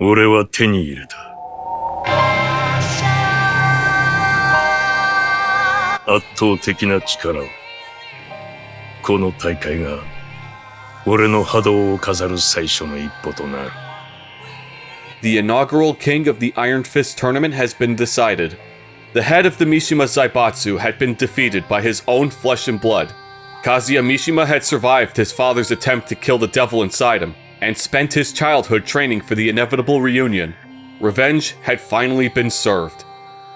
俺は手に入れた。圧倒的な力を。この大会が俺の波動を飾る最初の一歩となる。The inaugural king of the Iron Fist tournament has been decided. The head of the Mishima Zaibatsu had been defeated by his own flesh and blood. Kazuya Mishima had survived his father's attempt to kill the devil inside him, and spent his childhood training for the inevitable reunion. Revenge had finally been served.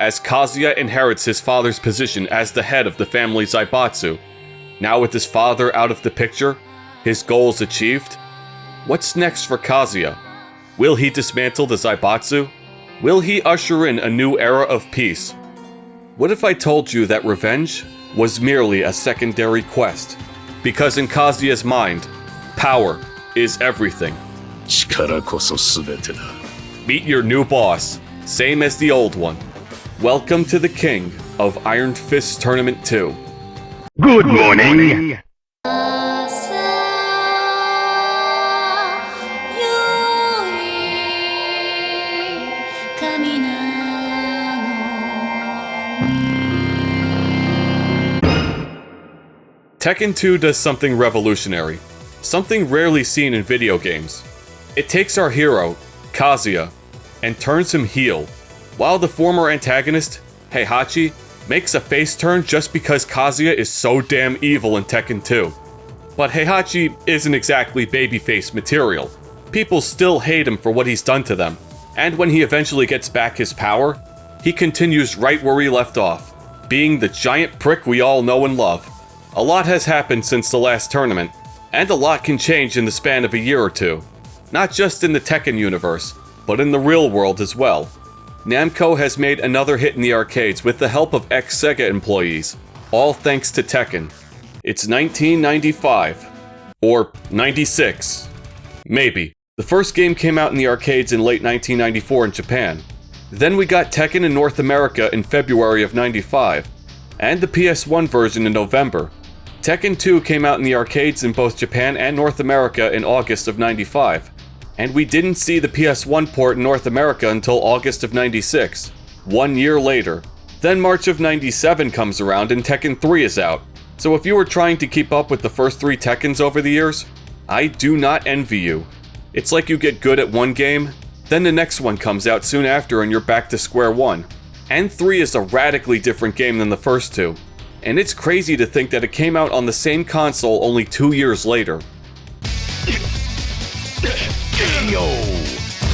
As Kazuya inherits his father's position as the head of the family Zaibatsu, now with his father out of the picture, his goals achieved, what's next for Kazuya? Will he dismantle the Zaibatsu? Will he usher in a new era of peace? What if I told you that revenge was merely a secondary quest? Because in Kazuya's mind, power is everything. 力こそ全てだ。Meet your new boss, same as the old one. Welcome to the king of Iron Fist Tournament 2. Good morning! Tekken 2 does something revolutionary, something rarely seen in video games. It takes our hero, Kazuya, and turns him heel, while the former antagonist, Heihachi, makes a face turn just because Kazuya is so damn evil in Tekken 2. But Heihachi isn't exactly babyface material. People still hate him for what he's done to them, and when he eventually gets back his power, he continues right where he left off, being the giant prick we all know and love. A lot has happened since the last tournament, and a lot can change in the span of a year or two. Not just in the Tekken universe, but in the real world as well. Namco has made another hit in the arcades with the help of ex-Sega employees, all thanks to Tekken. It's 1995. Or 96. Maybe. The first game came out in the arcades in late 1994 in Japan. Then we got Tekken in North America in February of 95, and the PS1 version in November. Tekken 2 came out in the arcades in both Japan and North America in August of 95, and we didn't see the PS1 port in North America until August of 96, 1 year later. Then March of 97 comes around and Tekken 3 is out, so if you were trying to keep up with the first 3 Tekkens over the years, I do not envy you. It's like you get good at one game, then the next one comes out soon after and you're back to square one. And 3 is a radically different game than the first 2. And it's crazy to think that it came out on the same console only 2 years later.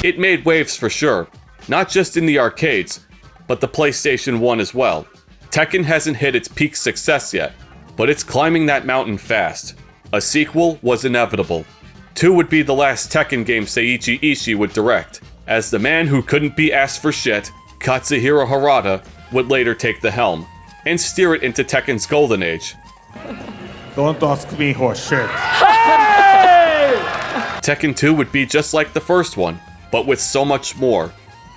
It made waves for sure, not just in the arcades, but the PlayStation 1 as well. Tekken hasn't hit its peak success yet, but it's climbing that mountain fast. A sequel was inevitable. 2 would be the last Tekken game Seiichi Ishii would direct, as the man who couldn't be asked for shit, Katsuhiro Harada, would later take the helm, and steer it into Tekken's golden age. Don't ask me for shit. Tekken 2 would be just like the first one, but with so much more.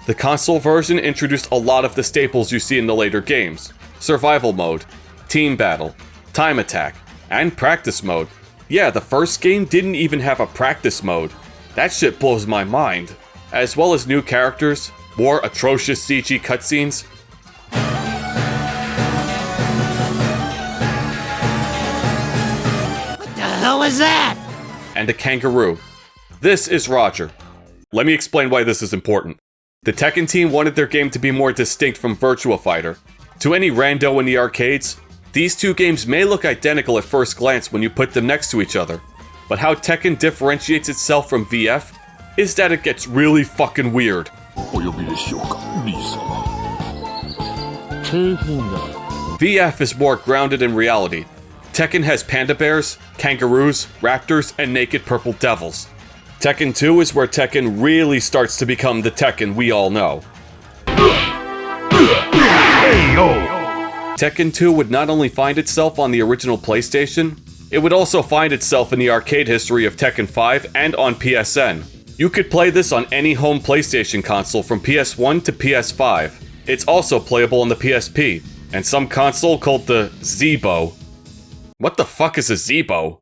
The console version introduced a lot of the staples you see in the later games. Survival mode, team battle, time attack, and practice mode. Yeah, the first game didn't even have a practice mode. That shit blows my mind. As well as new characters, more atrocious CG cutscenes. What the hell was that? And a kangaroo. This is Roger. Let me explain why this is important. The Tekken team wanted their game to be more distinct from Virtua Fighter. To any rando in the arcades, these two games may look identical at first glance when you put them next to each other, but how Tekken differentiates itself from VF is that it gets really fucking weird. VF is more grounded in reality. Tekken has panda bears, kangaroos, raptors, and naked purple devils. Tekken 2 is where Tekken really starts to become the Tekken we all know. Tekken 2 would not only find itself on the original PlayStation, it would also find itself in the arcade history of Tekken 5 and on PSN. You could play this on any home PlayStation console from PS1 to PS5. It's also playable on the PSP, and some console called the Zeebo. What the fuck is a Zeebo?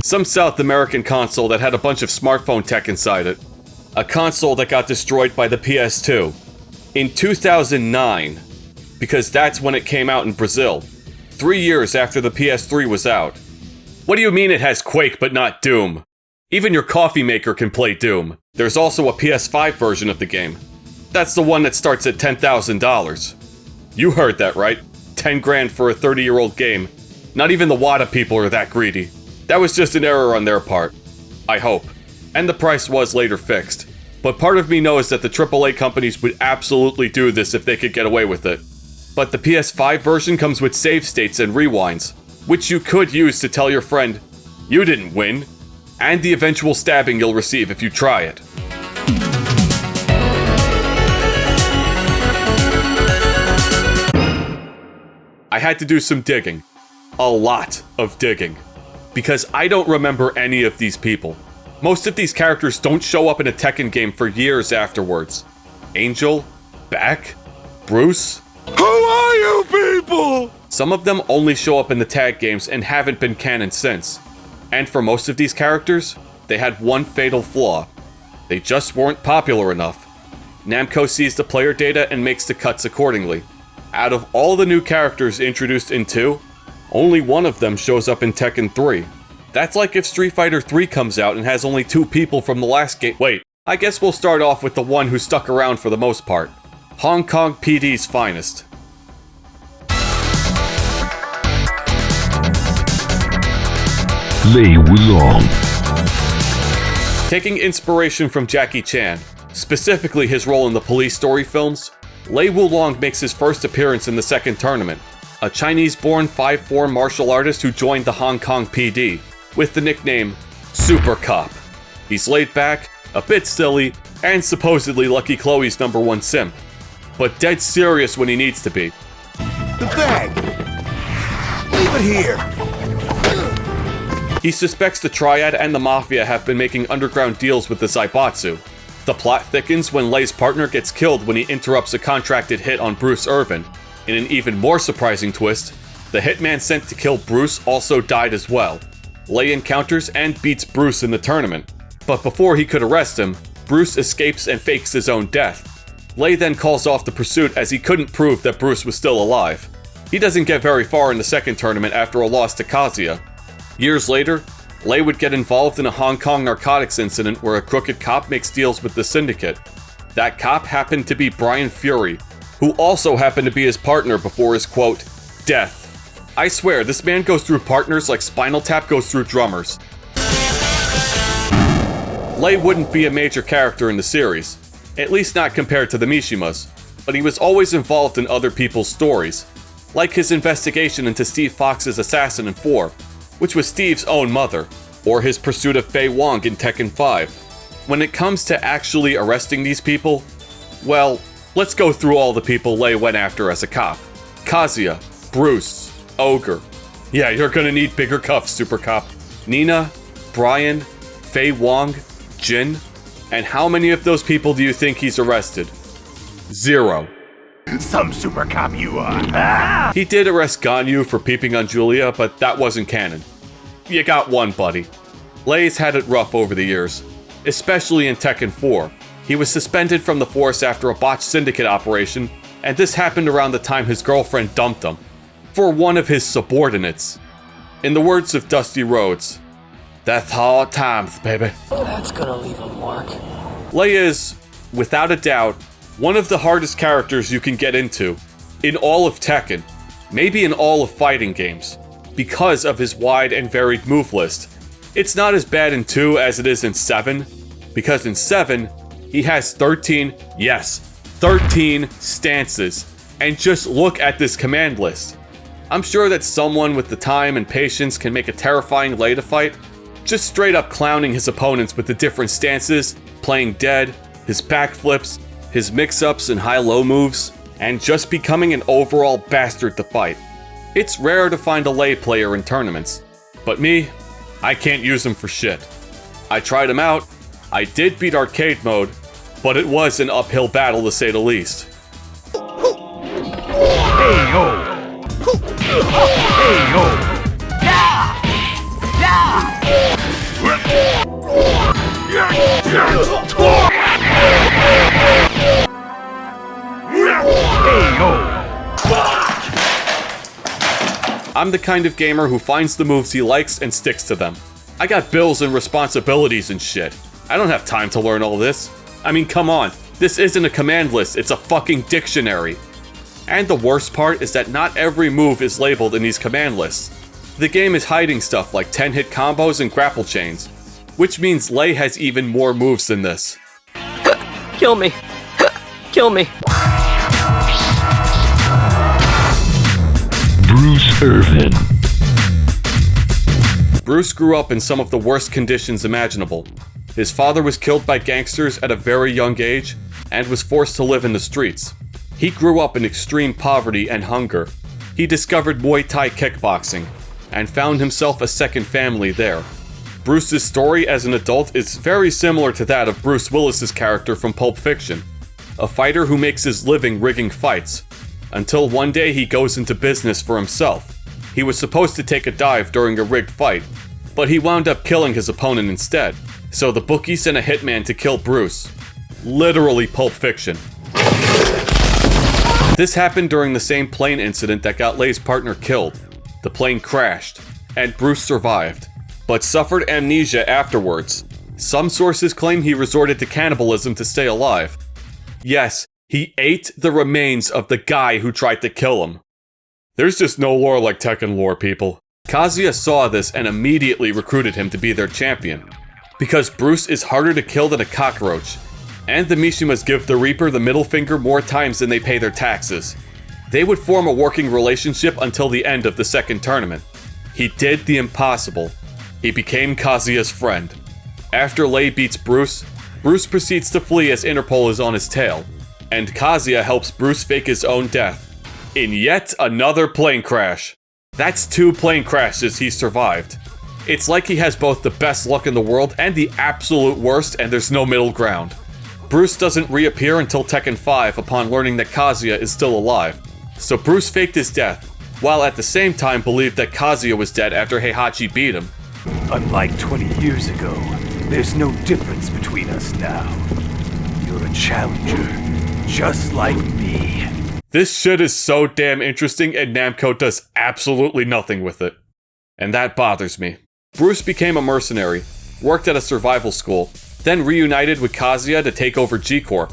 Some South American console that had a bunch of smartphone tech inside it. A console that got destroyed by the PS2 in 2009, because that's when it came out in Brazil, 3 years after the PS3 was out. What do you mean it has Quake but not Doom? Even your coffee maker can play Doom. There's also a PS5 version of the game. That's the one that starts at $10,000. You heard that right. 10 grand for a 30-year-old game. Not even the WADA people are that greedy. That was just an error on their part. I hope. And the price was later fixed. But part of me knows that the AAA companies would absolutely do this if they could get away with it. But the PS5 version comes with save states and rewinds, which you could use to tell your friend, you didn't win, and the eventual stabbing you'll receive if you try it. I had to do some digging. A lot of digging. Because I don't remember any of these people. Most of these characters don't show up in a Tekken game for years afterwards. Angel, Baek, Bruce. Who are you people? Some of them only show up in the tag games and haven't been canon since. And for most of these characters, they had one fatal flaw. They just weren't popular enough. Namco sees the player data and makes the cuts accordingly. Out of all the new characters introduced in 2, only one of them shows up in Tekken 3. That's like if Street Fighter 3 comes out and has only 2 people from the last game. Wait, I guess we'll start off with the one who stuck around for the most part. Hong Kong PD's finest. Lei Wulong. Taking inspiration from Jackie Chan, specifically his role in the police story films, Lei Wulong makes his first appearance in the second tournament, a Chinese-born 5'4" martial artist who joined the Hong Kong PD, with the nickname Super Cop. He's laid back, a bit silly, and supposedly Lucky Chloe's #1 simp, but dead serious when he needs to be. The bag! Leave it here! He suspects the Triad and the Mafia have been making underground deals with the Zaibatsu. The plot thickens when Lei's partner gets killed when he interrupts a contracted hit on Bruce Irvin. In an even more surprising twist, the hitman sent to kill Bruce also died as well. Lei encounters and beats Bruce in the tournament, but before he could arrest him, Bruce escapes and fakes his own death. Lei then calls off the pursuit as he couldn't prove that Bruce was still alive. He doesn't get very far in the second tournament after a loss to Kazuya. Years later, Lei would get involved in a Hong Kong narcotics incident where a crooked cop makes deals with the syndicate. That cop happened to be Brian Fury, who also happened to be his partner before his, quote, death. I swear, this man goes through partners like Spinal Tap goes through drummers. Lei wouldn't be a major character in the series, at least not compared to the Mishimas, but he was always involved in other people's stories, like his investigation into Steve Fox's assassin in 4, which was Steve's own mother, or his pursuit of Fei Wong in Tekken 5. When it comes to actually arresting these people, well, let's go through all the people Lei went after as a cop. Kazuya, Bruce, Ogre. Yeah, you're gonna need bigger cuffs, Super Cop. Nina, Brian, Fei Wong, Jin. And how many of those people do you think he's arrested? 0. Some super cop you are. Ah! He did arrest Ganyu for peeping on Julia, but that wasn't canon. You got one, buddy. Lei's had it rough over the years, especially in Tekken 4. He was suspended from the force after a botched syndicate operation, and this happened around the time his girlfriend dumped him. For one of his subordinates. In the words of Dusty Rhodes, "That's hard times, baby." That's gonna leave a mark. Lei is, without a doubt, one of the hardest characters you can get into, in all of Tekken, maybe in all of fighting games, because of his wide and varied move list. It's not as bad in 2 as it is in 7, because in 7, he has 13, yes, 13 stances, and just look at this command list. I'm sure that someone with the time and patience can make a terrifying Lei to fight, just straight up clowning his opponents with the different stances, playing dead, his backflips, his mix-ups and high-low moves, and just becoming an overall bastard to fight. It's rare to find a Lei player in tournaments, but me, I can't use him for shit. I tried him out, I did beat arcade mode, but it was an uphill battle to say the least. Hey yo! Hey yo! Yeah! Yeah! I'm the kind of gamer who finds the moves he likes and sticks to them. I got bills and responsibilities and shit. I don't have time to learn all this. I mean, come on. This isn't a command list, it's a fucking dictionary. And the worst part is that not every move is labeled in these command lists. The game is hiding stuff like 10-hit combos and grapple chains, which means Lei has even more moves than this. Kill me. Kill me. Bruce Irvin. Bruce grew up in some of the worst conditions imaginable. His father was killed by gangsters at a very young age and was forced to live in the streets. He grew up in extreme poverty and hunger. He discovered Muay Thai kickboxing and found himself a second family there. Bruce's story as an adult is very similar to that of Bruce Willis's character from Pulp Fiction, a fighter who makes his living rigging fights, until one day he goes into business for himself. He was supposed to take a dive during a rigged fight, but he wound up killing his opponent instead, so the bookie sent a hitman to kill Bruce. Literally Pulp Fiction. This happened during the same plane incident that got Lei's partner killed. The plane crashed, and Bruce survived, but suffered amnesia afterwards. Some sources claim he resorted to cannibalism to stay alive. Yes, he ate the remains of the guy who tried to kill him. There's just no lore like Tekken lore, people. Kazuya saw this and immediately recruited him to be their champion, because Bruce is harder to kill than a cockroach, and the Mishimas give the Reaper the middle finger more times than they pay their taxes. They would form a working relationship until the end of the second tournament. He did the impossible. He became Kazuya's friend. After Lei beats Bruce, Bruce proceeds to flee as Interpol is on his tail, and Kazuya helps Bruce fake his own death in yet another plane crash. That's 2 plane crashes he survived. It's like he has both the best luck in the world and the absolute worst, and there's no middle ground. Bruce doesn't reappear until Tekken 5 upon learning that Kazuya is still alive, so Bruce faked his death, while at the same time believed that Kazuya was dead after Heihachi beat him. Unlike 20 years ago, there's no difference between us now. You're a challenger, just like me. This shit is so damn interesting and Namco does absolutely nothing with it. And that bothers me. Bruce became a mercenary, worked at a survival school, then reunited with Kazuya to take over G-Corp,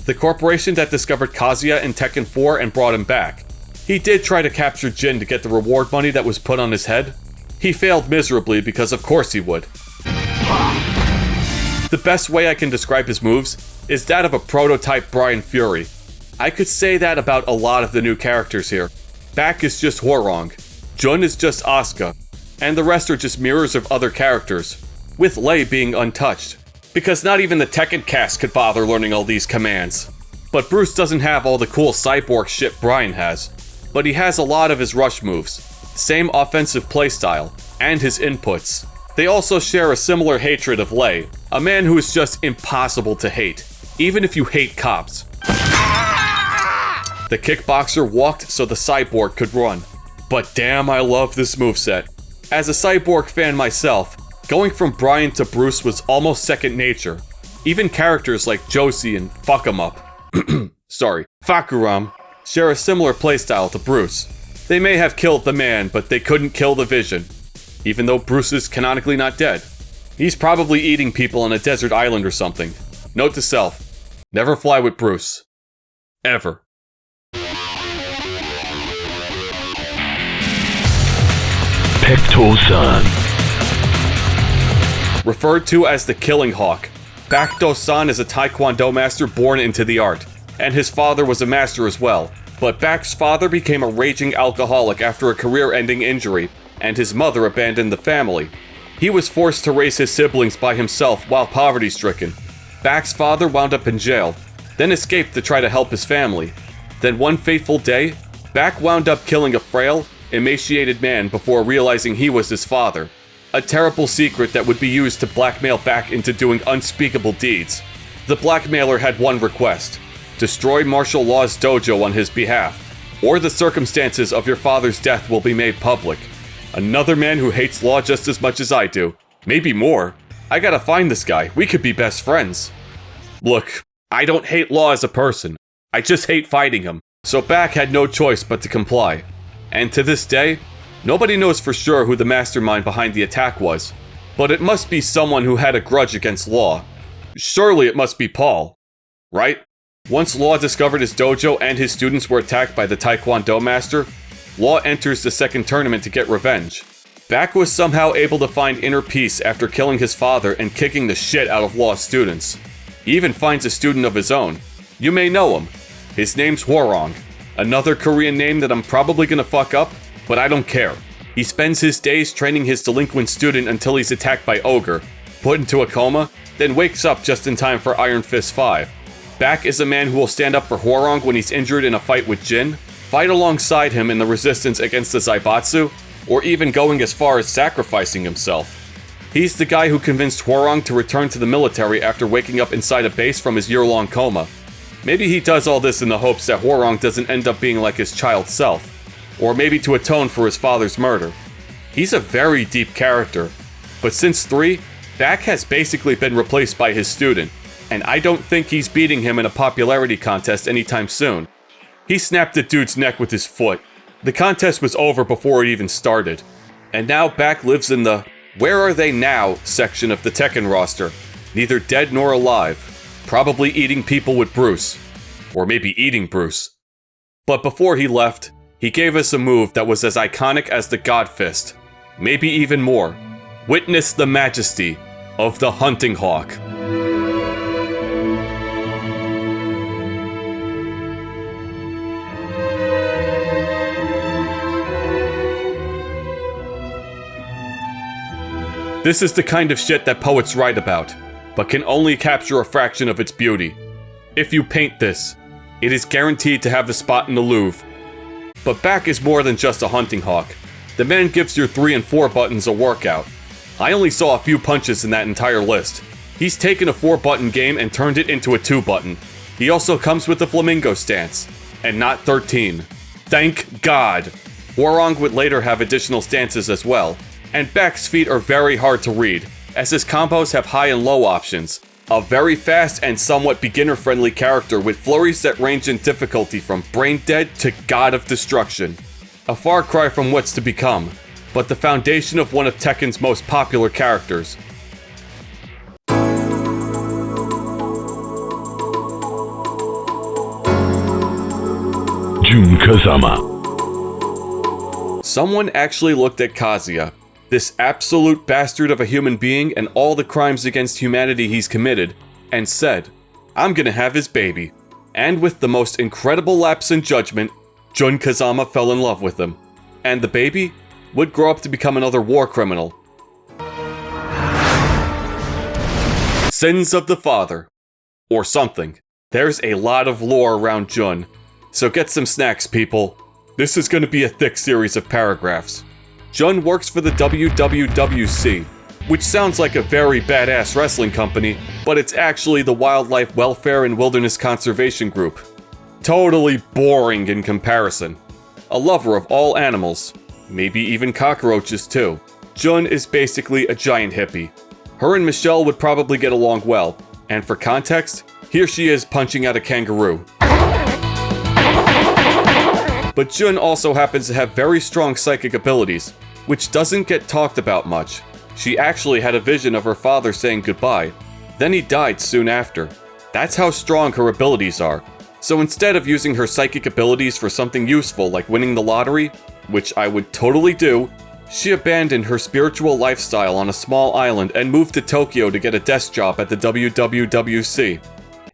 the corporation that discovered Kazuya in Tekken 4 and brought him back. He did try to capture Jin to get the reward money that was put on his head. He failed miserably because of course he would. The best way I can describe his moves is that of a prototype Brian Fury. I could say that about a lot of the new characters here. Baek is just Hwoarang, Jun is just Asuka, and the rest are just mirrors of other characters, with Lei being untouched, because not even the Tekken cast could bother learning all these commands. But Bruce doesn't have all the cool cyborg shit Brian has, but he has a lot of his rush moves, same offensive playstyle, and his inputs. They also share a similar hatred of Lei, a man who is just impossible to hate, even if you hate cops. The kickboxer walked so the cyborg could run, but damn I love this moveset. As a cyborg fan myself, going from Brian to Bruce was almost second nature. Even characters like Josie and Fakuram share a similar playstyle to Bruce. They may have killed the man, but they couldn't kill the vision. Even though Bruce is canonically not dead. He's probably eating people on a desert island or something. Note to self, never fly with Bruce. Ever. Baek Doo San. Referred to as the Killing Hawk, Baek Doo San is a Taekwondo master born into the art, and his father was a master as well. But Baek's father became a raging alcoholic after a career-ending injury, and his mother abandoned the family. He was forced to raise his siblings by himself while poverty-stricken. Baek's father wound up in jail, then escaped to try to help his family. Then one fateful day, Baek wound up killing a frail, emaciated man before realizing he was his father. A terrible secret that would be used to blackmail Baek into doing unspeakable deeds. The blackmailer had one request: destroy martial law's dojo on his behalf, or the circumstances of your father's death will be made public. Another man who hates law just as much as I do. Maybe more. I gotta find this guy. We could be best friends. Look, I don't hate law as a person. I just hate fighting him. So Baek had no choice but to comply. And to this day, Nobody knows for sure who the mastermind behind the attack was, but it must be someone who had a grudge against Law. Surely it must be Paul, right? Once Law discovered his dojo and his students were attacked by the Taekwondo master, Law enters the second tournament to get revenge. Baek was somehow able to find inner peace after killing his father and kicking the shit out of Law's students. He even finds a student of his own. You may know him. His name's Hwarong, another Korean name that I'm probably gonna fuck up, but I don't care. He spends his days training his delinquent student until he's attacked by Ogre, put into a coma, then wakes up just in time for Iron Fist 5. Baek is a man who will stand up for Hwarong when he's injured in a fight with Jin, fight alongside him in the resistance against the Zaibatsu, or even going as far as sacrificing himself. He's the guy who convinced Hwarong to return to the military after waking up inside a base from his year-long coma. Maybe he does all this in the hopes that Hwarong doesn't end up being like his child self, or maybe to atone for his father's murder. He's a very deep character, but since 3, Baek has basically been replaced by his student, and I don't think he's beating him in a popularity contest anytime soon. He snapped the dude's neck with his foot. The contest was over before it even started, and now Baek lives in the "Where are they now?" section of the Tekken roster, neither dead nor alive, probably eating people with Bruce, or maybe eating Bruce. But before he left, he gave us a move that was as iconic as the God Fist, maybe even more. Witness the majesty of the Hunting Hawk. This is the kind of shit that poets write about, but can only capture a fraction of its beauty. If you paint this, it is guaranteed to have a spot in the Louvre. But Baek is more than just a hunting hawk. The man gives your 3 and 4 buttons a workout. I only saw a few punches in that entire list. He's taken a 4-button game and turned it into a 2-button. He also comes with the flamingo stance, and not 13. Thank God! Hwarong would later have additional stances as well, and Baek's feet are very hard to read, as his combos have high and low options. A very fast and somewhat beginner-friendly character with flurries that range in difficulty from brain dead to God of Destruction. A far cry from what's to become, but the foundation of one of Tekken's most popular characters. Jun Kazama. Someone actually looked at Kazuya, this absolute bastard of a human being and all the crimes against humanity he's committed, and said, "I'm gonna have his baby." And with the most incredible lapse in judgment, Jun Kazama fell in love with him. And the baby would grow up to become another war criminal. Sins of the father. Or something. There's a lot of lore around Jun, so get some snacks, people. This is gonna be a thick series of paragraphs. Jun works for the WWWC, which sounds like a very badass wrestling company, but it's actually the Wildlife Welfare and Wilderness Conservation Group. Totally boring in comparison. A lover of all animals, maybe even cockroaches too. Jun is basically a giant hippie. Her and Michelle would probably get along well, and for context, here she is punching out a kangaroo. But Jun also happens to have very strong psychic abilities, which doesn't get talked about much. She actually had a vision of her father saying goodbye, then he died soon after. That's how strong her abilities are. So instead of using her psychic abilities for something useful like winning the lottery, which I would totally do, she abandoned her spiritual lifestyle on a small island and moved to Tokyo to get a desk job at the WWWC.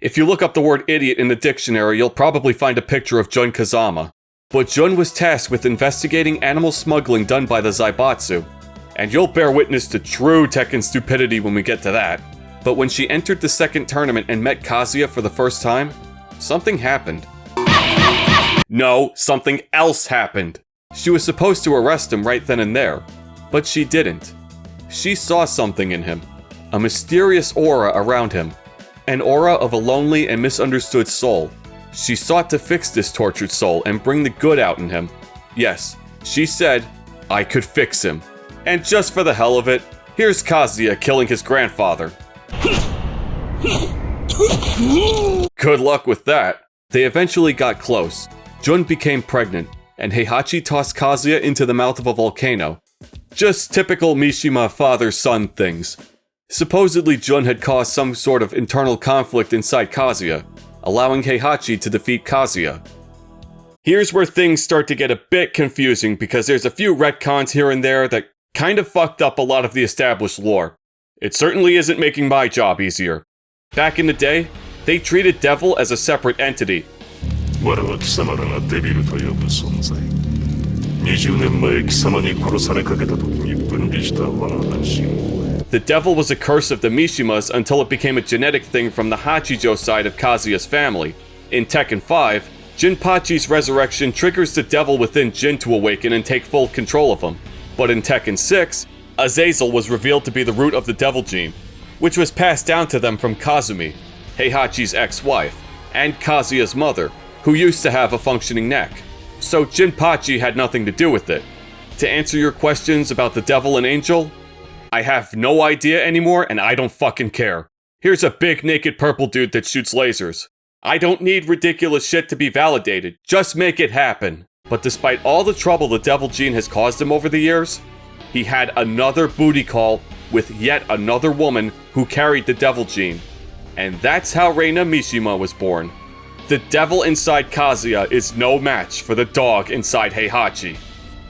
If you look up the word idiot in the dictionary, you'll probably find a picture of Jun Kazama. But Jun was tasked with investigating animal smuggling done by the Zaibatsu. And you'll bear witness to true Tekken stupidity when we get to that. But when she entered the second tournament and met Kazuya for the first time, something happened. No, something else happened. She was supposed to arrest him right then and there, but she didn't. She saw something in him, a mysterious aura around him, an aura of a lonely and misunderstood soul. She sought to fix this tortured soul and bring the good out in him. Yes, she said, I could fix him. And just for the hell of it, here's Kazuya killing his grandfather. Good luck with that. They eventually got close. Jun became pregnant, and Heihachi tossed Kazuya into the mouth of a volcano. Just typical Mishima father-son things. Supposedly Jun had caused some sort of internal conflict inside Kazuya, allowing Heihachi to defeat Kazuya. Here's where things start to get a bit confusing because there's a few retcons here and there that kind of fucked up a lot of the established lore. It certainly isn't making my job easier. Back in the day, they treated Devil as a separate entity. 我は貴様らがデビルと呼ぶ存在。20年前貴様に殺されかけた時に分離した我が半身を。 The Devil was a curse of the Mishimas until it became a genetic thing from the Hachijo side of Kazuya's family. In Tekken 5, Jinpachi's resurrection triggers the Devil within Jin to awaken and take full control of him. But in Tekken 6, Azazel was revealed to be the root of the Devil gene, which was passed down to them from Kazumi, Heihachi's ex-wife, and Kazuya's mother, who used to have a functioning neck. So Jinpachi had nothing to do with it. To answer your questions about the Devil and Angel, I have no idea anymore and I don't fucking care. Here's a big naked purple dude that shoots lasers. I don't need ridiculous shit to be validated, just make it happen. But despite all the trouble the Devil gene has caused him over the years, he had another booty call with yet another woman who carried the Devil gene. And that's how Reina Mishima was born. The Devil inside Kazuya is no match for the dog inside Heihachi.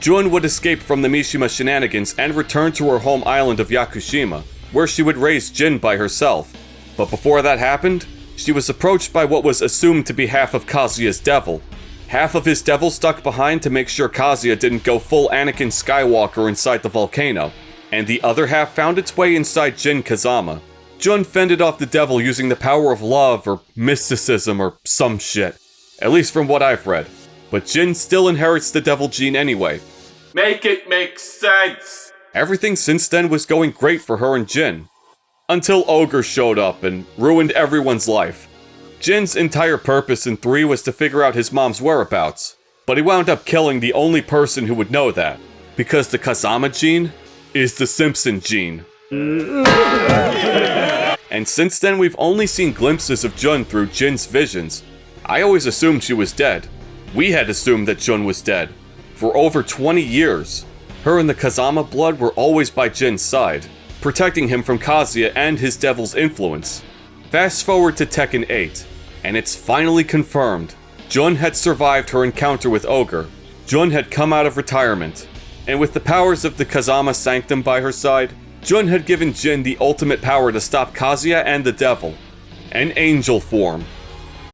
Jun would escape from the Mishima shenanigans and return to her home island of Yakushima, where she would raise Jin by herself. But before that happened, she was approached by what was assumed to be half of Kazuya's Devil. Half of his Devil stuck behind to make sure Kazuya didn't go full Anakin Skywalker inside the volcano, and the other half found its way inside Jun Kazama. Jun fended off the Devil using the power of love or mysticism or some shit. At least from what I've read. But Jin still inherits the Devil gene anyway. Make it make sense! Everything since then was going great for her and Jin. Until Ogre showed up and ruined everyone's life. Jin's entire purpose in 3 was to figure out his mom's whereabouts. But he wound up killing the only person who would know that. Because the Kazama gene is the Simpson gene. And since then we've only seen glimpses of Jun through Jin's visions. I always assumed she was dead. We had assumed that Jun was dead. For over 20 years. Her and the Kazama blood were always by Jin's side, protecting him from Kazuya and his Devil's influence. Fast forward to Tekken 8, and it's finally confirmed. Jun had survived her encounter with Ogre. Jun had come out of retirement. And with the powers of the Kazama Sanctum by her side, Jun had given Jin the ultimate power to stop Kazuya and the Devil. An angel form.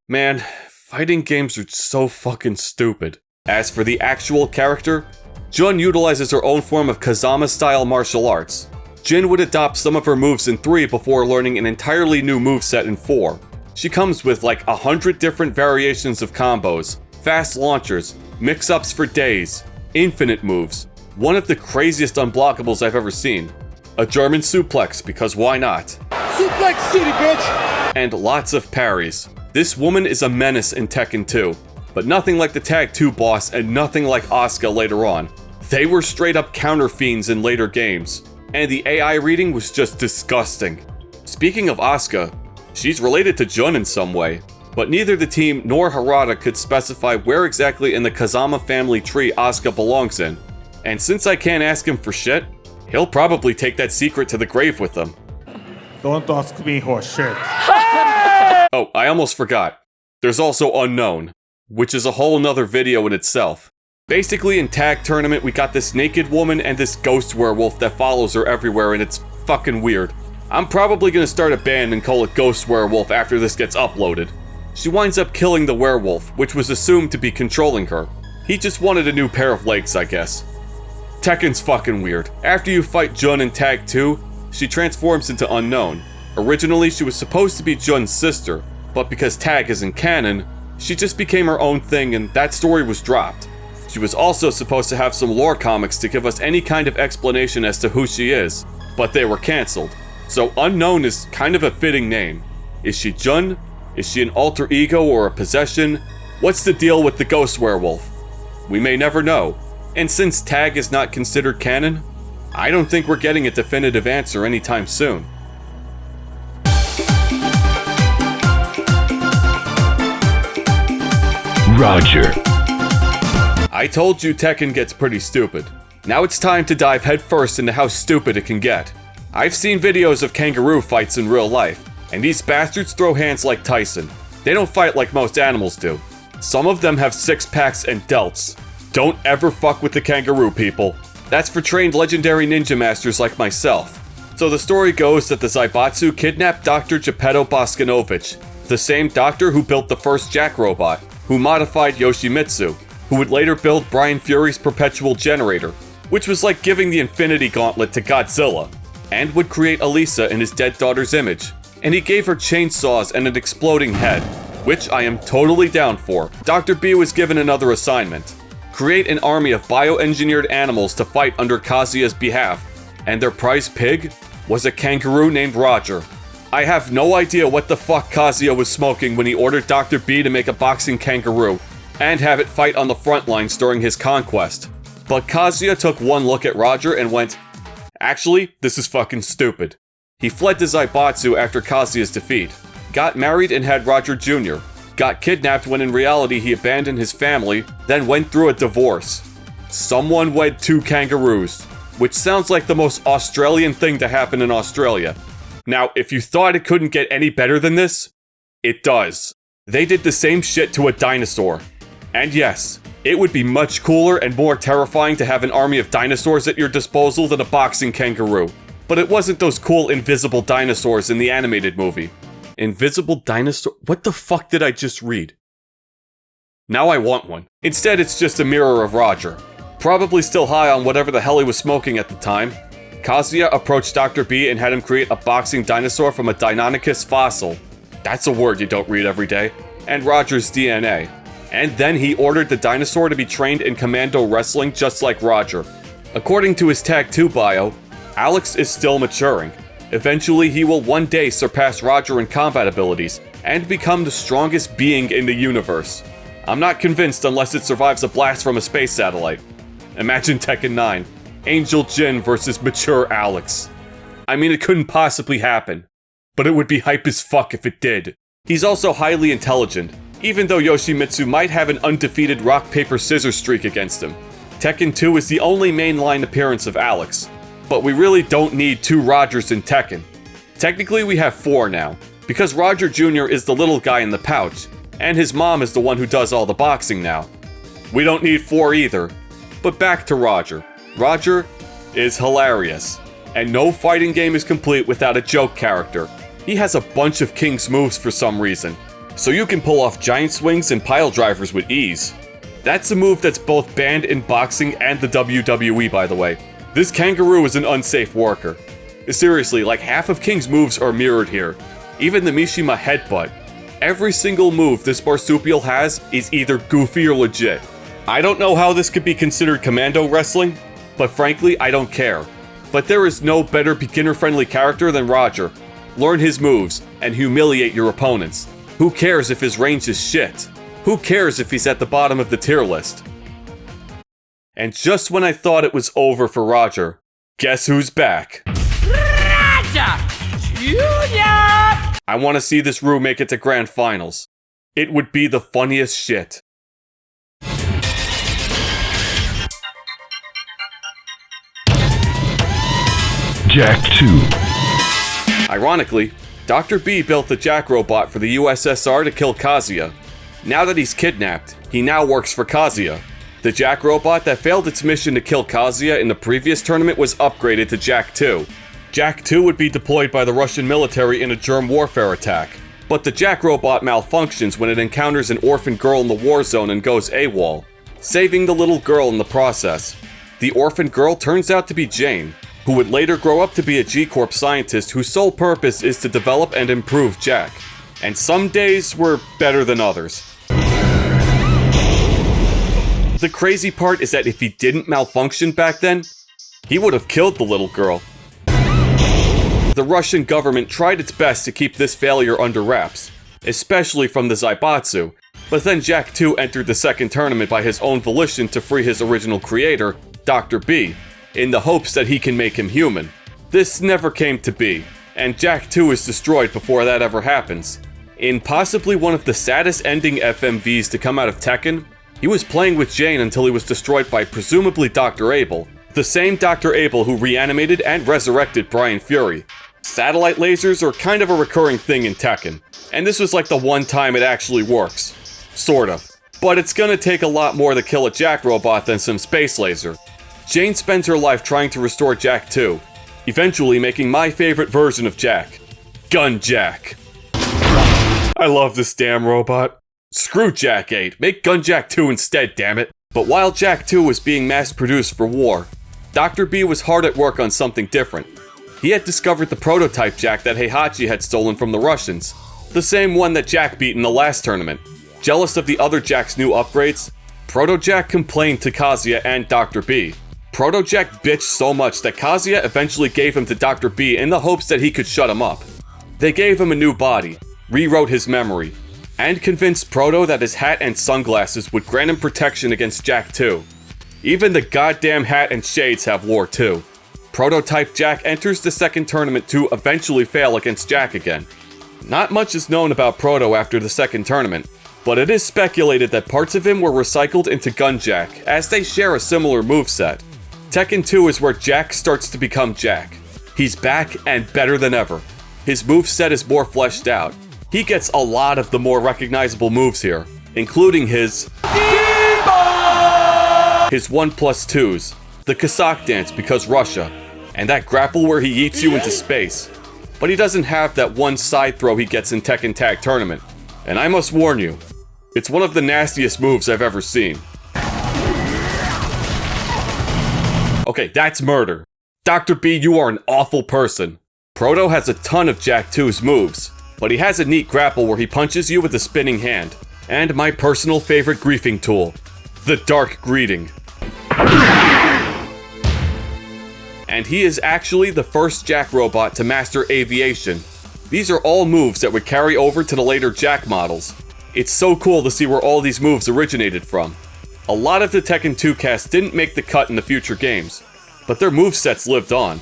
Man, fighting games are so fucking stupid. As for the actual character, Jun utilizes her own form of Kazama-style martial arts. Jin would adopt some of her moves in 3 before learning an entirely new moveset in 4. She comes with like 100 different variations of combos, fast launchers, mix-ups for days, infinite moves, one of the craziest unblockables I've ever seen. A German suplex, because why not? Suplex City, bitch! And lots of parries. This woman is a menace in Tekken 2, but nothing like the Tag 2 boss and nothing like Asuka later on. They were straight up counter fiends in later games, and the AI reading was just disgusting. Speaking of Asuka, she's related to Jun in some way, but neither the team nor Harada could specify where exactly in the Kazama family tree Asuka belongs in. And since I can't ask him for shit, he'll probably take that secret to the grave with him. Don't ask me horse shit. Oh, I almost forgot. There's also Unknown, which is a whole nother video in itself. Basically, in Tag Tournament, we got this naked woman and this ghost werewolf that follows her everywhere, and it's fucking weird. I'm probably gonna start a band and call it Ghost Werewolf after this gets uploaded. She winds up killing the werewolf, which was assumed to be controlling her. He just wanted a new pair of legs, I guess. Tekken's fucking weird. After you fight Jun in Tag 2, she transforms into Unknown. Originally, she was supposed to be Jun's sister, but because Tag isn't canon, she just became her own thing and that story was dropped. She was also supposed to have some lore comics to give us any kind of explanation as to who she is, but they were cancelled. So Unknown is kind of a fitting name. Is she Jun? Is she an alter ego or a possession? What's the deal with the ghost werewolf? We may never know. And since Tag is not considered canon, I don't think we're getting a definitive answer anytime soon. Roger. I told you Tekken gets pretty stupid. Now it's time to dive headfirst into how stupid it can get. I've seen videos of kangaroo fights in real life, and these bastards throw hands like Tyson. They don't fight like most animals do. Some of them have six-packs and delts. Don't ever fuck with the kangaroo, people. That's for trained legendary ninja masters like myself. So the story goes that the Zaibatsu kidnapped Dr. Geppetto Boskanovich, the same doctor who built the first Jack robot, who modified Yoshimitsu, who would later build Brian Fury's perpetual generator, which was like giving the Infinity Gauntlet to Godzilla, and would create Elisa in his dead daughter's image. And he gave her chainsaws and an exploding head, which I am totally down for. Dr. B was given another assignment. Create an army of bioengineered animals to fight under Kazuya's behalf, and their prize pig was a kangaroo named Roger. I have no idea what the fuck Kazuya was smoking when he ordered Dr. B to make a boxing kangaroo and have it fight on the front lines during his conquest. But Kazuya took one look at Roger and went, "Actually, this is fucking stupid." He fled to Zaibatsu after Kazuya's defeat, got married and had Roger Jr., got kidnapped when in reality he abandoned his family, then went through a divorce. Someone wed two kangaroos, which sounds like the most Australian thing to happen in Australia. Now, if you thought it couldn't get any better than this, it does. They did the same shit to a dinosaur. And yes, it would be much cooler and more terrifying to have an army of dinosaurs at your disposal than a boxing kangaroo. But it wasn't those cool invisible dinosaurs in the animated movie. Invisible dinosaur? What the fuck did I just read? Now I want one. Instead, it's just a mirror of Roger. Probably still high on whatever the hell he was smoking at the time. Kazuya approached Dr. B and had him create a boxing dinosaur from a Deinonychus fossil. That's a word you don't read every day. And Roger's DNA. And then he ordered the dinosaur to be trained in commando wrestling just like Roger. According to his Tag 2 bio, Alex is still maturing. Eventually, he will one day surpass Roger in combat abilities and become the strongest being in the universe. I'm not convinced unless it survives a blast from a space satellite. Imagine Tekken 9, Angel Jin versus mature Alex. I mean, it couldn't possibly happen, but it would be hype as fuck if it did. He's also highly intelligent, even though Yoshimitsu might have an undefeated rock-paper-scissors streak against him. Tekken 2 is the only mainline appearance of Alex. But we really don't need two Rogers in Tekken. Technically we have four now, because Roger Jr. is the little guy in the pouch, and his mom is the one who does all the boxing now. We don't need four either. But back to Roger. Roger is hilarious, and no fighting game is complete without a joke character. He has a bunch of King's moves for some reason, so you can pull off giant swings and pile drivers with ease. That's a move that's both banned in boxing and the WWE, by the way. This kangaroo is an unsafe worker. Seriously, like half of King's moves are mirrored here. Even the Mishima headbutt. Every single move this marsupial has is either goofy or legit. I don't know how this could be considered commando wrestling, but frankly, I don't care. But there is no better beginner-friendly character than Roger. Learn his moves, and humiliate your opponents. Who cares if his range is shit? Who cares if he's at the bottom of the tier list? And just when I thought it was over for Roger, guess who's back? Roger Jr.! I want to see this Roo make it to Grand Finals. It would be the funniest shit. Jack 2. Ironically, Dr. B built the Jack robot for the USSR to kill Kazuya. Now that he's kidnapped, he now works for Kazuya. The Jack robot that failed its mission to kill Kazuya in the previous tournament was upgraded to Jack 2. Jack 2 would be deployed by the Russian military in a germ warfare attack. But the Jack robot malfunctions when it encounters an orphan girl in the war zone and goes AWOL, saving the little girl in the process. The orphan girl turns out to be Jane, who would later grow up to be a G-Corp scientist whose sole purpose is to develop and improve Jack. And some days were better than others. The crazy part is that if he didn't malfunction back then, he would have killed the little girl. The Russian government tried its best to keep this failure under wraps, especially from the Zaibatsu, but then Jack 2 entered the second tournament by his own volition to free his original creator, Dr. B, in the hopes that he can make him human. This never came to be, and Jack 2 is destroyed before that ever happens. In possibly one of the saddest ending FMVs to come out of Tekken, He was playing with Jane until he was destroyed by presumably Dr. Abel, the same Dr. Abel who reanimated and resurrected Brian Fury. Satellite lasers are kind of a recurring thing in Tekken, and this was like the one time it actually works. Sort of. But it's gonna take a lot more to kill a Jack robot than some space laser. Jane spends her life trying to restore Jack 2, eventually making my favorite version of Jack. Gun Jack. I love this damn robot. Screw Jack 8, make Gun Jack 2 instead, damn it. But while Jack 2 was being mass-produced for war, Dr. B was hard at work on something different. He had discovered the prototype Jack that Heihachi had stolen from the Russians, the same one that Jack beat in the last tournament. Jealous of the other Jack's new upgrades, Proto Jack complained to Kazuya and Dr. B. Proto Jack bitched so much that Kazuya eventually gave him to Dr. B in the hopes that he could shut him up. They gave him a new body, rewrote his memory, and convinced Proto that his hat and sunglasses would grant him protection against Jack 2. Even the goddamn hat and shades have lore too. Prototype Jack enters the second tournament to eventually fail against Jack again. Not much is known about Proto after the second tournament, but it is speculated that parts of him were recycled into Gun Jack, as they share a similar moveset. Tekken 2 is where Jack starts to become Jack. He's back and better than ever. His moveset is more fleshed out. He gets a lot of the more recognizable moves here, including his 1+2s, the Cossack dance because Russia, and that grapple where he yeets you into space. But he doesn't have that one side throw he gets in Tekken Tag Tournament. And I must warn you, it's one of the nastiest moves I've ever seen. Okay, that's murder. Dr. B, you are an awful person. Proto has a ton of Jack 2's moves, but he has a neat grapple where he punches you with a spinning hand. And my personal favorite griefing tool, the Dark Greeting. And he is actually the first Jack robot to master aviation. These are all moves that would carry over to the later Jack models. It's so cool to see where all these moves originated from. A lot of the Tekken 2 cast didn't make the cut in the future games, but their movesets lived on.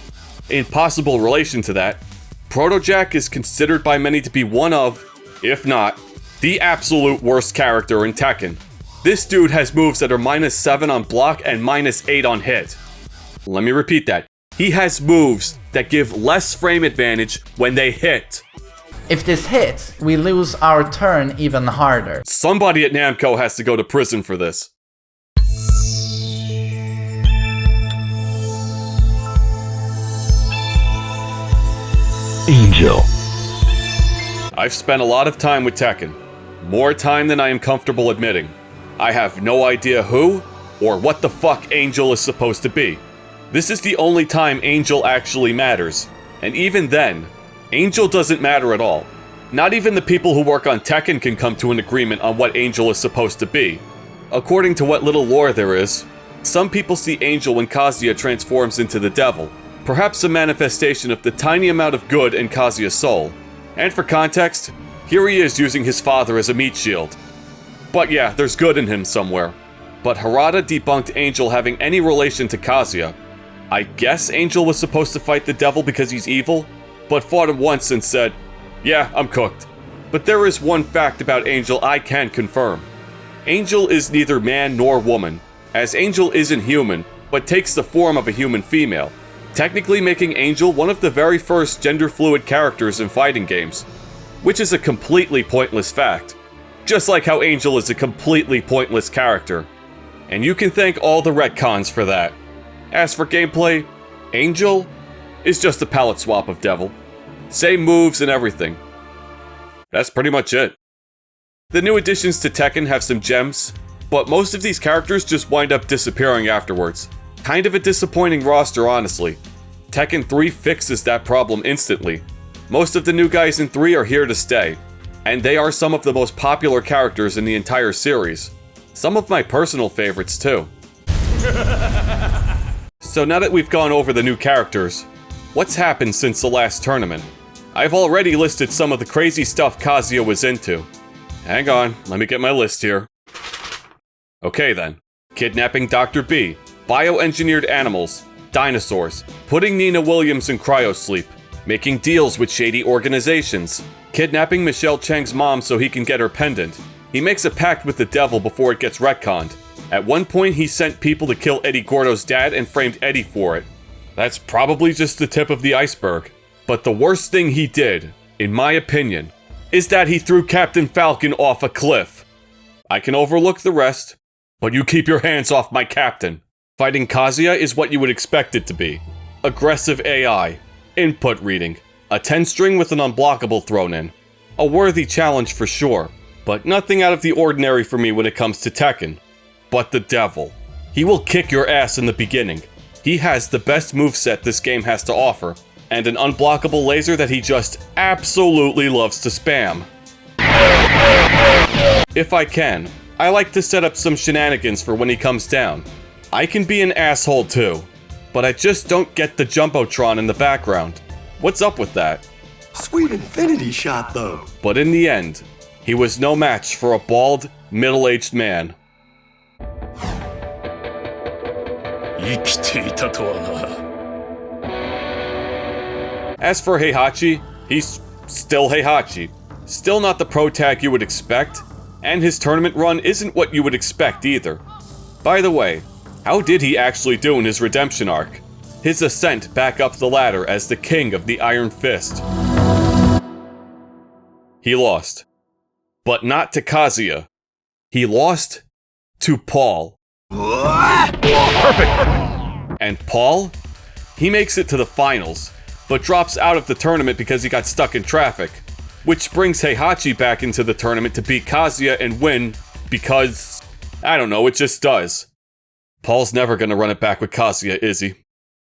In possible relation to that, Proto Jack is considered by many to be one of, if not, the absolute worst character in Tekken. This dude has moves that are -7 on block and -8 on hit. Let me repeat that. He has moves that give less frame advantage when they hit. If this hits, we lose our turn even harder. Somebody at Namco has to go to prison for this. Angel. I've spent a lot of time with Tekken. More time than I am comfortable admitting. I have no idea who or what the fuck Angel is supposed to be. This is the only time Angel actually matters. And even then, Angel doesn't matter at all. Not even the people who work on Tekken can come to an agreement on what Angel is supposed to be. According to what little lore there is, some people see Angel when Kazuya transforms into the devil. Perhaps a manifestation of the tiny amount of good in Kazuya's soul. And for context, here he is using his father as a meat shield. But yeah, there's good in him somewhere. But Harada debunked Angel having any relation to Kazuya. I guess Angel was supposed to fight the devil because he's evil, but fought him once and said, yeah, I'm cooked. But there is one fact about Angel I can confirm. Angel is neither man nor woman, as Angel isn't human, but takes the form of a human female, technically making Angel one of the very first gender-fluid characters in fighting games, which is a completely pointless fact, just like how Angel is a completely pointless character. And you can thank all the retcons for that. As for gameplay, Angel is just a palette swap of Devil. Same moves and everything. That's pretty much it. The new additions to Tekken have some gems, but most of these characters just wind up disappearing afterwards. Kind of a disappointing roster, honestly. Tekken 3 fixes that problem instantly. Most of the new guys in 3 are here to stay, and they are some of the most popular characters in the entire series. Some of my personal favorites too. So now that we've gone over the new characters, what's happened since the last tournament? I've already listed some of the crazy stuff Kazuya was into. Hang on, let me get my list here. Okay then. Kidnapping Dr. B, bioengineered animals, dinosaurs, putting Nina Williams in cryosleep, making deals with shady organizations, kidnapping Michelle Chang's mom so he can get her pendant, He makes a pact with the devil before it gets retconned. At one point, he sent people to kill Eddie Gordo's dad and framed Eddie for it. That's probably just the tip of the iceberg. But the worst thing he did, in my opinion, is that he threw Captain Falcon off a cliff. I can overlook the rest, but you keep your hands off my captain. Fighting Kazuya is what you would expect it to be. Aggressive AI, input reading, a 10-string with an unblockable thrown in. A worthy challenge for sure, but nothing out of the ordinary for me when it comes to Tekken. But the devil. He will kick your ass in the beginning. He has the best moveset this game has to offer, and an unblockable laser that he just absolutely loves to spam. If I can, I like to set up some shenanigans for when he comes down. I can be an asshole too, but I just don't get the Jumbotron in the background. What's up with that? Sweet infinity shot though. But in the end, he was no match for a bald, middle-aged man. 生きていたとはな。 As for Heihachi, he's still Heihachi. Still not the pro tag you would expect, and his tournament run isn't what you would expect either. By the way, how did he actually do in his redemption arc? His ascent back up the ladder as the king of the Iron Fist. He lost. But not to Kazuya. He lost to Paul. Perfect! And Paul? He makes it to the finals, but drops out of the tournament because he got stuck in traffic. Which brings Heihachi back into the tournament to beat Kazuya and win because, I don't know, it just does. Paul's never gonna run it back with Kazuya, is he?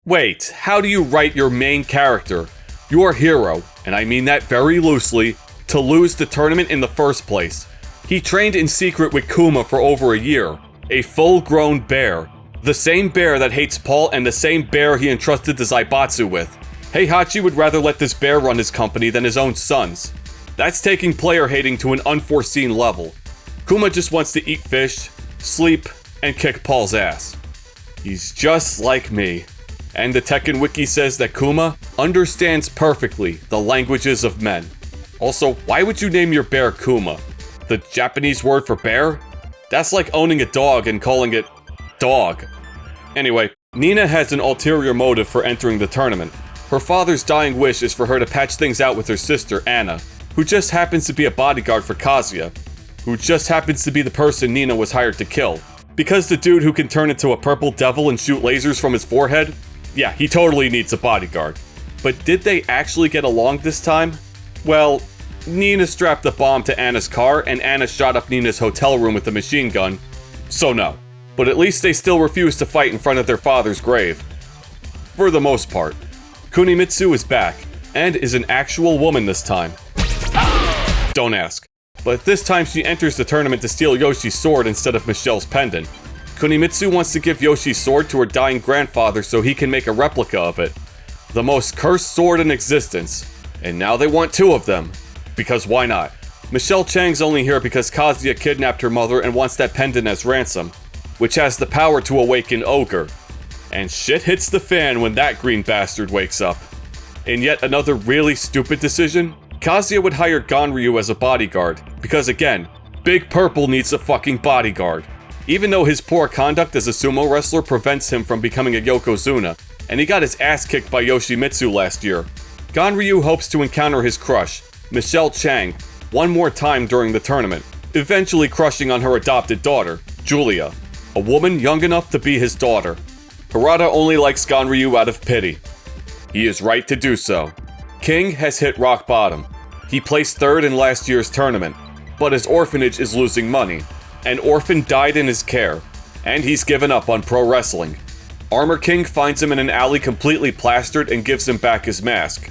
Wait, how do you write your main character, your hero, and I mean that very loosely, to lose the tournament in the first place? He trained in secret with Kuma for over a year, a full-grown bear. The same bear that hates Paul and the same bear he entrusted the Zaibatsu with. Heihachi would rather let this bear run his company than his own sons. That's taking player hating to an unforeseen level. Kuma just wants to eat fish, sleep, and kick Paul's ass. He's just like me. And the Tekken wiki says that Kuma understands perfectly the languages of men. Also, why would you name your bear Kuma? The Japanese word for bear? That's like owning a dog and calling it dog. Anyway, Nina has an ulterior motive for entering the tournament. Her father's dying wish is for her to patch things out with her sister, Anna, who just happens to be a bodyguard for Kazuya, who just happens to be the person Nina was hired to kill. Because the dude who can turn into a purple devil and shoot lasers from his forehead? Yeah, he totally needs a bodyguard. But did they actually get along this time? Well, Nina strapped a bomb to Anna's car, and Anna shot up Nina's hotel room with a machine gun, so no. But at least they still refuse to fight in front of their father's grave. For the most part. Kunimitsu is back, and is an actual woman this time. Don't ask. But this time she enters the tournament to steal Yoshi's sword instead of Michelle's pendant. Kunimitsu wants to give Yoshi's sword to her dying grandfather so he can make a replica of it. The most cursed sword in existence. And now they want two of them. Because why not? Michelle Chang's only here because Kazuya kidnapped her mother and wants that pendant as ransom, which has the power to awaken Ogre. And shit hits the fan when that green bastard wakes up. In yet another really stupid decision, Kazuya would hire Ganryu as a bodyguard, because again, Big Purple needs a fucking bodyguard. Even though his poor conduct as a sumo wrestler prevents him from becoming a Yokozuna, and he got his ass kicked by Yoshimitsu last year, Ganryu hopes to encounter his crush, Michelle Chang, one more time during the tournament, eventually crushing on her adopted daughter, Julia, a woman young enough to be his daughter. Harada only likes Ganryu out of pity. He is right to do so. King has hit rock bottom. He placed third in last year's tournament, but his orphanage is losing money. An orphan died in his care, and he's given up on pro wrestling. Armor King finds him in an alley completely plastered and gives him back his mask.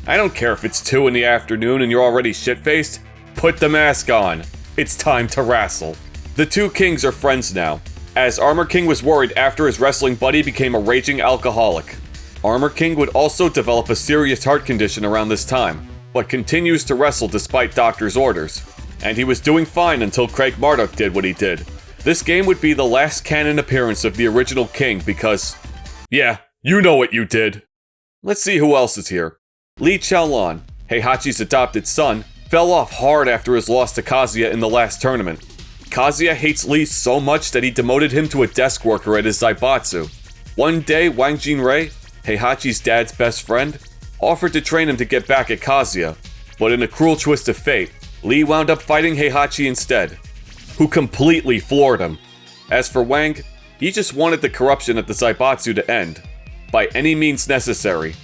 I don't care if it's 2 in the afternoon and you're already shit-faced. Put the mask on. It's time to wrestle. The two kings are friends now, as Armor King was worried after his wrestling buddy became a raging alcoholic. Armor King would also develop a serious heart condition around this time, but continues to wrestle despite doctor's orders. And he was doing fine until Craig Marduk did what he did. This game would be the last canon appearance of the original King because, yeah, you know what you did. Let's see who else is here. Lee Chaolan, Heihachi's adopted son, fell off hard after his loss to Kazuya in the last tournament. Kazuya hates Lee so much that he demoted him to a desk worker at his Zaibatsu. One day, Wang Jinrei, Heihachi's dad's best friend, offered to train him to get back at Kazuya, but in a cruel twist of fate, Lee wound up fighting Heihachi instead, who completely floored him. As for Wang, he just wanted the corruption at the Zaibatsu to end, by any means necessary.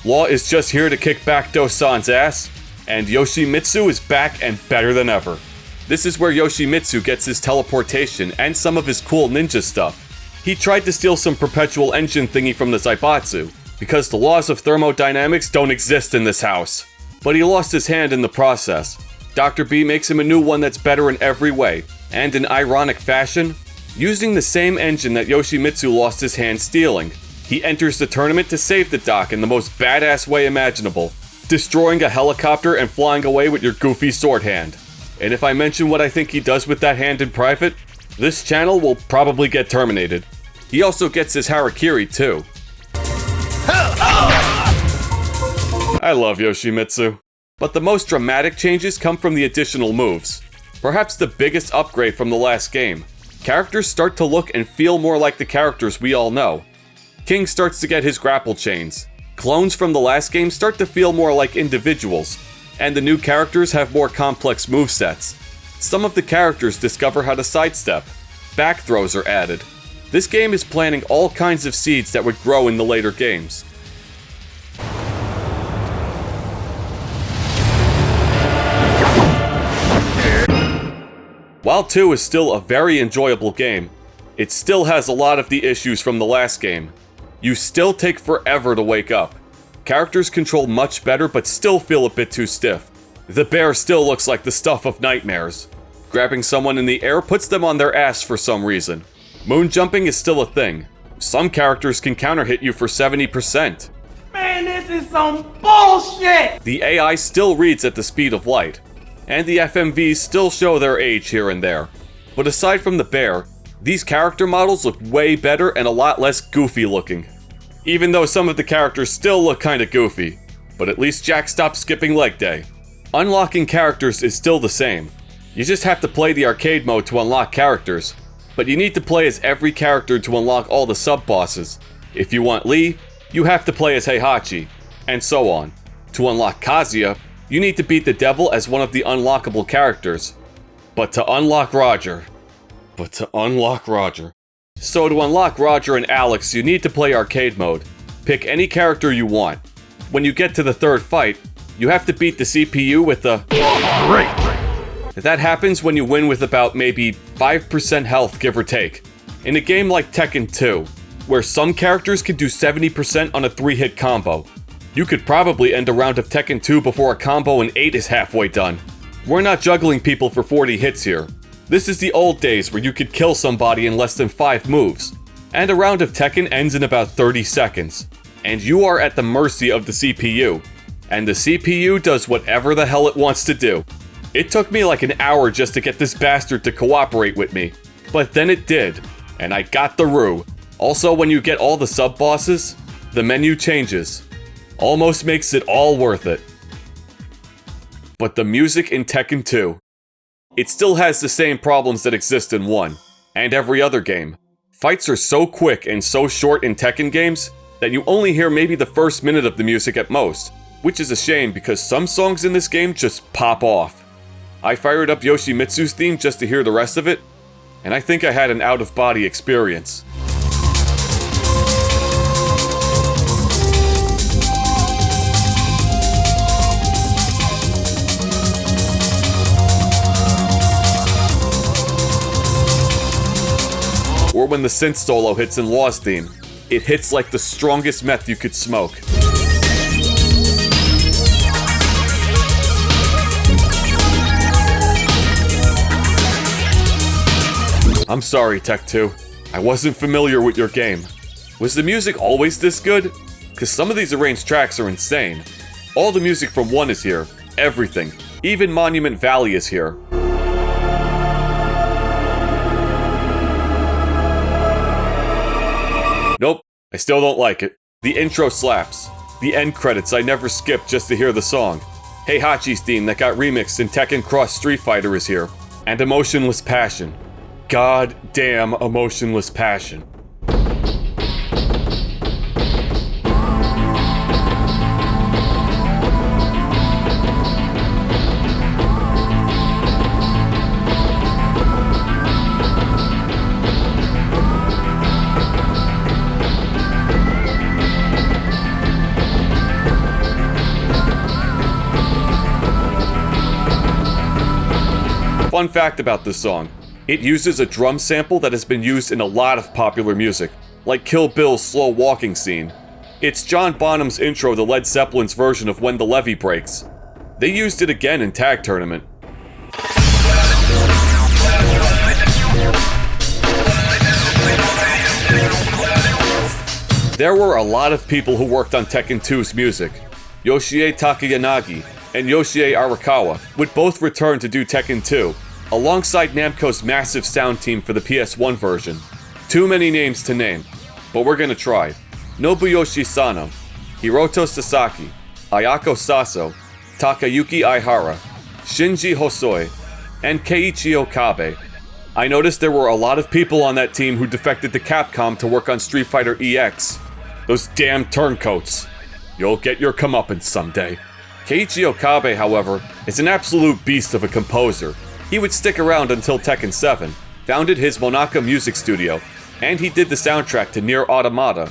Law is just here to kick Baek Doo San's ass, and Yoshimitsu is back and better than ever. This is where Yoshimitsu gets his teleportation and some of his cool ninja stuff. He tried to steal some perpetual engine thingy from the Zaibatsu, because the laws of thermodynamics don't exist in this house. But he lost his hand in the process. Dr. B makes him a new one that's better in every way, and in ironic fashion, using the same engine that Yoshimitsu lost his hand stealing. He enters the tournament to save the doc in the most badass way imaginable, destroying a helicopter and flying away with your goofy sword hand. And if I mention what I think he does with that hand in private, this channel will probably get terminated. He also gets his harakiri too. I love Yoshimitsu. But the most dramatic changes come from the additional moves. Perhaps the biggest upgrade from the last game. Characters start to look and feel more like the characters we all know. King starts to get his grapple chains. Clones from the last game start to feel more like individuals. And the new characters have more complex movesets. Some of the characters discover how to sidestep. Back throws are added. This game is planting all kinds of seeds that would grow in the later games. While 2 is still a very enjoyable game, it still has a lot of the issues from the last game. You still take forever to wake up. Characters control much better but still feel a bit too stiff. The bear still looks like the stuff of nightmares. Grabbing someone in the air puts them on their ass for some reason. Moon jumping is still a thing. Some characters can counter hit you for 70%. Man, this is some bullshit! The AI still reads at the speed of light. And the FMVs still show their age here and there. But aside from the bear, these character models look way better and a lot less goofy looking. Even though some of the characters still look kinda goofy. But at least Jack stopped skipping leg day. Unlocking characters is still the same. You just have to play the arcade mode to unlock characters. But you need to play as every character to unlock all the sub-bosses. If you want Lee, you have to play as Heihachi, and so on. To unlock Kazuya, you need to beat the devil as one of the unlockable characters. But to unlock Roger. So to unlock Roger and Alex, you need to play arcade mode. Pick any character you want. When you get to the third fight, you have to beat the CPU with the... That happens when you win with about maybe 5% health, give or take. In a game like Tekken 2, where some characters can do 70% on a 3-hit combo, you could probably end a round of Tekken 2 before a combo in 8 is halfway done. We're not juggling people for 40 hits here. This is the old days where you could kill somebody in less than 5 moves. And a round of Tekken ends in about 30 seconds. And you are at the mercy of the CPU. And the CPU does whatever the hell it wants to do. It took me like an hour just to get this bastard to cooperate with me. But then it did, and I got the rue. Also, when you get all the sub-bosses, the menu changes. Almost makes it all worth it. But the music in Tekken 2, it still has the same problems that exist in 1, and every other game. Fights are so quick and so short in Tekken games that you only hear maybe the first minute of the music at most, which is a shame because some songs in this game just pop off. I fired up Yoshimitsu's theme just to hear the rest of it, and I think I had an out-of-body experience. Or when the synth solo hits in Law's theme, it hits like the strongest meth you could smoke. I'm sorry, Tech 2. I wasn't familiar with your game. Was the music always this good? Cause some of these arranged tracks are insane. All the music from 1 is here. Everything. Even Monument Valley is here. Nope, I still don't like it. The intro slaps. The end credits I never skip just to hear the song. Heihachi's theme that got remixed in Tekken Cross Street Fighter is here. And Emotionless Passion. God damn Emotionless Passion. Fun fact about this song, it uses a drum sample that has been used in a lot of popular music, like Kill Bill's slow walking scene. It's John Bonham's intro to Led Zeppelin's version of When the Levee Breaks. They used it again in Tag Tournament. There were a lot of people who worked on Tekken 2's music. Yoshie Takayanagi and Yoshie Arakawa would both return to do Tekken 2, alongside Namco's massive sound team for the PS1 version. Too many names to name, but we're gonna try. Nobuyoshi Sano, Hiroto Sasaki, Ayako Saso, Takayuki Aihara, Shinji Hosoi, and Keiichi Okabe. I noticed there were a lot of people on that team who defected to Capcom to work on Street Fighter EX. Those damn turncoats. You'll get your comeuppance someday. Keiichi Okabe, however, is an absolute beast of a composer. He would stick around until Tekken 7, founded his Monaka music studio, and he did the soundtrack to Nier Automata,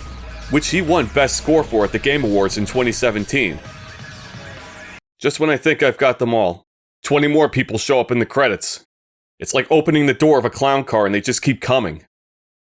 which he won Best Score for at the Game Awards in 2017. Just when I think I've got them all, 20 more people show up in the credits. It's like opening the door of a clown car and they just keep coming.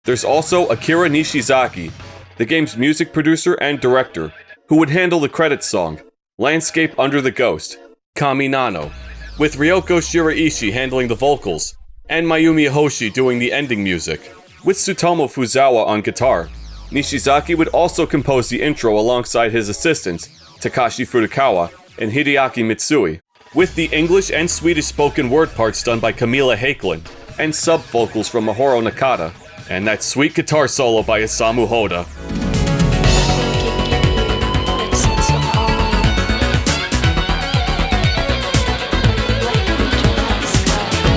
There's also Akira Nishizaki, the game's music producer and director, who would handle the credits song, Landscape Under the Ghost, Kami Nano, with Ryoko Shiraishi handling the vocals, and Mayumi Hoshi doing the ending music, with Tsutomu Fuzawa on guitar. Nishizaki would also compose the intro alongside his assistants, Takashi Furukawa and Hideaki Mitsui, with the English and Swedish spoken word parts done by Camila Hakelin, and sub-vocals from Mahoro Nakata, and that sweet guitar solo by Isamu Hoda.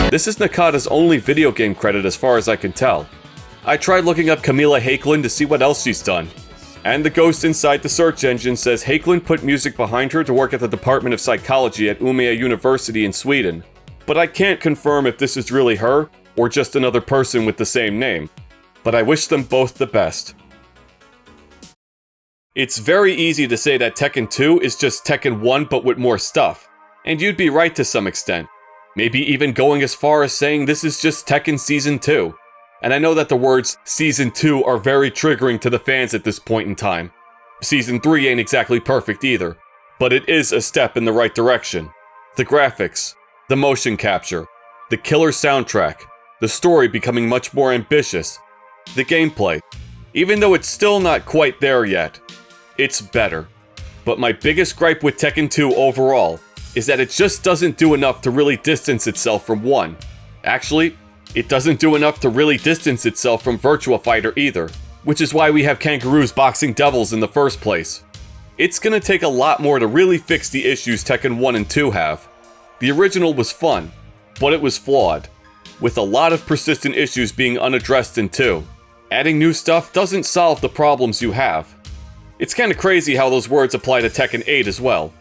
This is Nakata's only video game credit as far as I can tell. I tried looking up Camila Hakelin to see what else she's done, and the ghost inside the search engine says Hakelin put music behind her to work at the Department of Psychology at Umeå University in Sweden, but I can't confirm if this is really her or just another person with the same name, but I wish them both the best. It's very easy to say that Tekken 2 is just Tekken 1 but with more stuff, and you'd be right to some extent. Maybe even going as far as saying this is just Tekken Season 2. And I know that the words Season 2 are very triggering to the fans at this point in time. Season 3 ain't exactly perfect either, but it is a step in the right direction. The graphics, the motion capture, the killer soundtrack, the story becoming much more ambitious, the gameplay, even though it's still not quite there yet, it's better. But my biggest gripe with Tekken 2 overall is that it just doesn't do enough to really distance itself from 1. Actually, it doesn't do enough to really distance itself from Virtua Fighter either, which is why we have kangaroos boxing devils in the first place. It's gonna take a lot more to really fix the issues Tekken 1 and 2 have. The original was fun, but it was flawed, with a lot of persistent issues being unaddressed in 2. Adding new stuff doesn't solve the problems you have. It's kinda crazy how those words apply to Tekken 8 as well.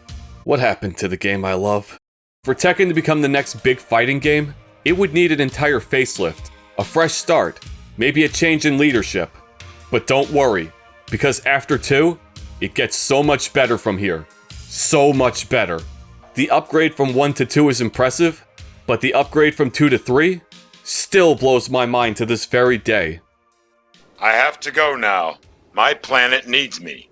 What happened to the game I love? For Tekken to become the next big fighting game, it would need an entire facelift, a fresh start, maybe a change in leadership. But don't worry, because after 2, it gets so much better from here. So much better. The upgrade from 1 to 2 is impressive, but the upgrade from 2 to 3 still blows my mind to this very day. I have to go now. My planet needs me.